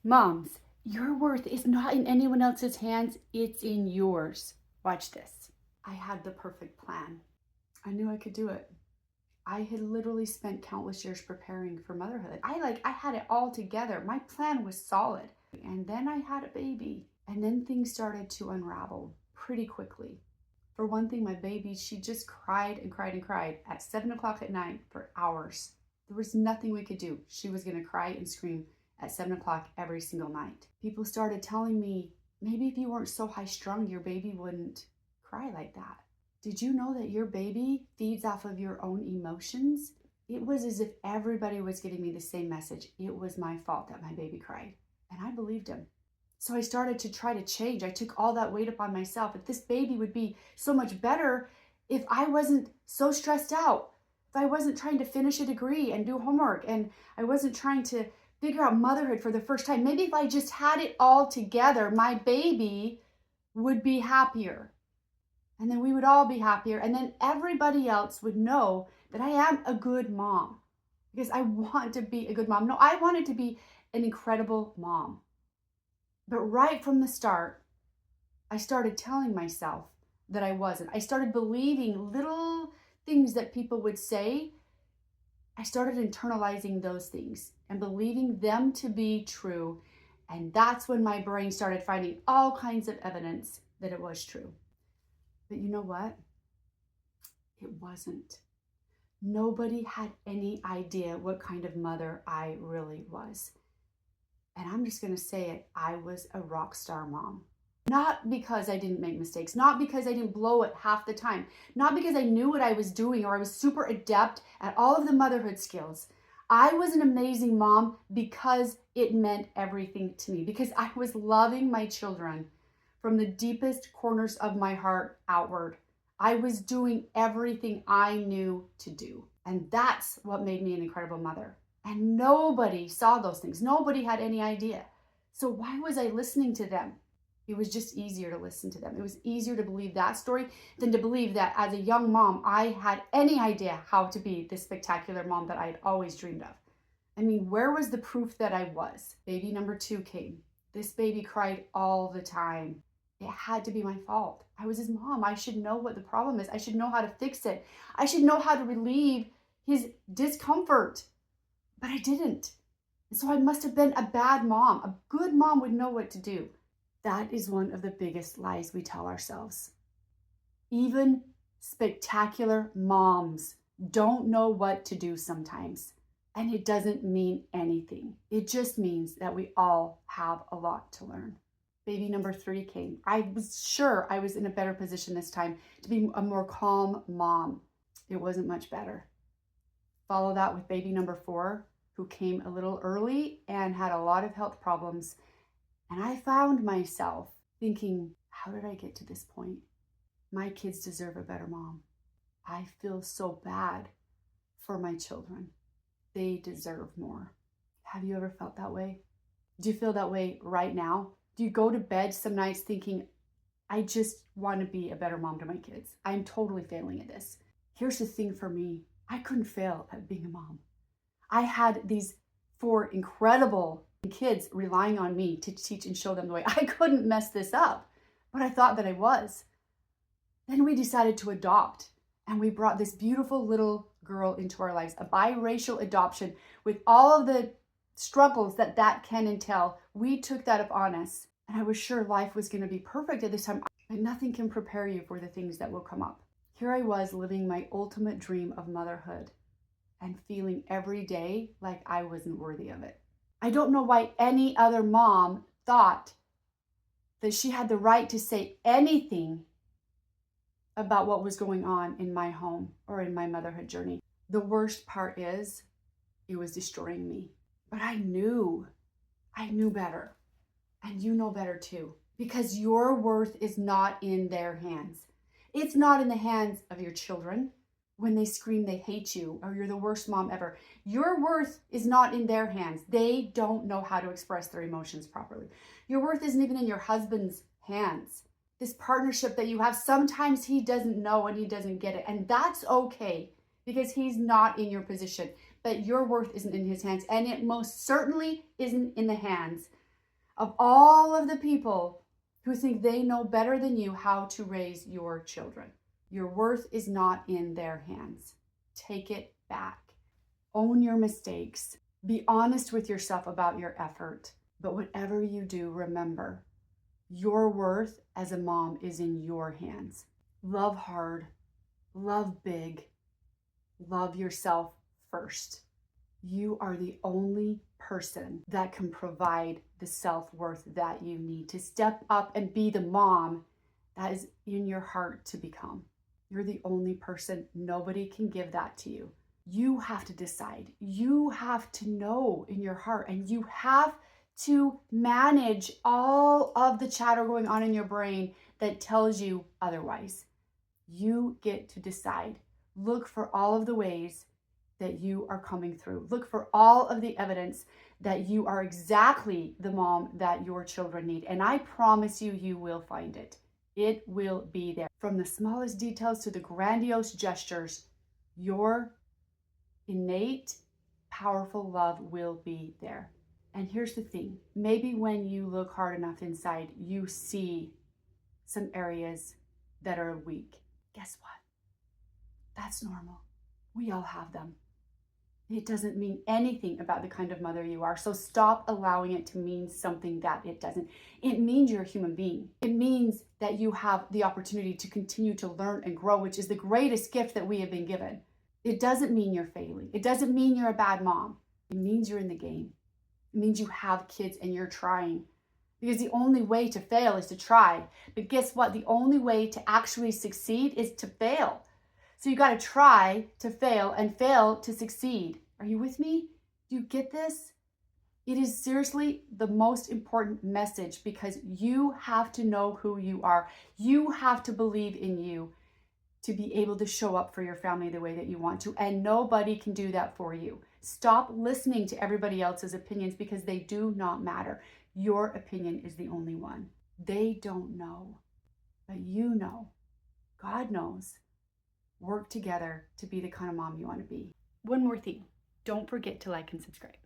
Moms, your worth is not in anyone else's hands, it's in yours. Watch this. I had the perfect plan. I knew I could do it. I had literally spent countless years preparing for motherhood. I had it all together. My plan was solid. And then I had a baby. And then things started to unravel pretty quickly. For one thing, my baby, she just cried and cried and cried at 7 o'clock at night for hours. There was nothing we could do. She was going to cry and scream at 7 o'clock every single night. People started telling me, maybe if you weren't so high strung, your baby wouldn't cry like that. Did you know that your baby feeds off of your own emotions? It was as if everybody was giving me the same message. It was my fault that my baby cried. And I believed him. So I started to try to change. I took all that weight upon myself. That this baby would be so much better if I wasn't so stressed out. If I wasn't trying to finish a degree and do homework, and I wasn't trying to figure out motherhood for the first time. Maybe if I just had it all together, my baby would be happier. And then we would all be happier. And then everybody else would know that I am a good mom, because I want to be a good mom. No, I wanted to be an incredible mom. But right from the start, I started telling myself that I wasn't. I started believing little things that people would say. I started internalizing those things and believing them to be true. And that's when my brain started finding all kinds of evidence that it was true. But you know what? It wasn't. Nobody had any idea what kind of mother I really was. And I'm just going to say it, I was a rock star mom. Not because I didn't make mistakes, not because I didn't blow it half the time, not because I knew what I was doing or I was super adept at all of the motherhood skills. I was an amazing mom because it meant everything to me, because I was loving my children from the deepest corners of my heart outward. I was doing everything I knew to do. And that's what made me an incredible mother. And nobody saw those things. Nobody had any idea. So why was I listening to them? It was just easier to listen to them. It was easier to believe that story than to believe that as a young mom, I had any idea how to be the spectacular mom that I had always dreamed of. I mean, where was the proof that I was? Baby number 2 came. This baby cried all the time. It had to be my fault. I was his mom. I should know what the problem is. I should know how to fix it. I should know how to relieve his discomfort. But I didn't. And so I must have been a bad mom. A good mom would know what to do. That is one of the biggest lies we tell ourselves. Even spectacular moms don't know what to do sometimes. And it doesn't mean anything. It just means that we all have a lot to learn. Baby number 3 came. I was sure I was in a better position this time to be a more calm mom. It wasn't much better. Follow that with baby number 4, who came a little early and had a lot of health problems. And I found myself thinking, how did I get to this point? My kids deserve a better mom. I feel so bad for my children. They deserve more. Have you ever felt that way? Do you feel that way right now? Do you go to bed some nights thinking, I just want to be a better mom to my kids? I'm totally failing at this. Here's the thing for me. I couldn't fail at being a mom. I had these 4 incredible kids relying on me to teach and show them the way. I couldn't mess this up, but I thought that I was. Then we decided to adopt, and we brought this beautiful little girl into our lives, a biracial adoption with all of the struggles that can entail. We took that upon us, and I was sure life was going to be perfect at this time, but nothing can prepare you for the things that will come up. Here I was living my ultimate dream of motherhood and feeling every day like I wasn't worthy of it. I don't know why any other mom thought that she had the right to say anything about what was going on in my home or in my motherhood journey. The worst part is it was destroying me. But I knew better. And you know better too, because your worth is not in their hands. It's not in the hands of your children when they scream they hate you or you're the worst mom ever. Your worth is not in their hands. They don't know how to express their emotions properly. Your worth isn't even in your husband's hands. This partnership that you have, sometimes he doesn't know and he doesn't get it. And that's okay, because he's not in your position. But your worth isn't in his hands. And it most certainly isn't in the hands of all of the people who think they know better than you how to raise your children. Your worth is not in their hands. Take it back. Own your mistakes. Be honest with yourself about your effort. But whatever you do, remember, your worth as a mom is in your hands. Love hard, love big, love yourself first. You are the only person that can provide the self-worth that you need to step up and be the mom that is in your heart to become. You're the only person. Nobody can give that to you. You have to decide. You have to know in your heart, and you have to manage all of the chatter going on in your brain that tells you otherwise. You get to decide. Look for all of the ways that you are coming through. Look for all of the evidence that you are exactly the mom that your children need. And I promise you, you will find it. It will be there. From the smallest details to the grandiose gestures, your innate, powerful love will be there. And here's the thing. Maybe when you look hard enough inside, you see some areas that are weak. Guess what? That's normal. We all have them. It doesn't mean anything about the kind of mother you are. So stop allowing it to mean something that it doesn't. It means you're a human being. It means that you have the opportunity to continue to learn and grow, which is the greatest gift that we have been given. It doesn't mean you're failing. It doesn't mean you're a bad mom. It means you're in the game. It means you have kids and you're trying. Because the only way to fail is to try. But guess what? The only way to actually succeed is to fail. So you got to try to fail and fail to succeed. Are you with me? Do you get this? It is seriously the most important message because you have to know who you are. You have to believe in you to be able to show up for your family the way that you want to. And nobody can do that for you. Stop listening to everybody else's opinions because they do not matter. Your opinion is the only one. They don't know, but you know. God knows. Work together to be the kind of mom you want to be. One more thing. Don't forget to like and subscribe.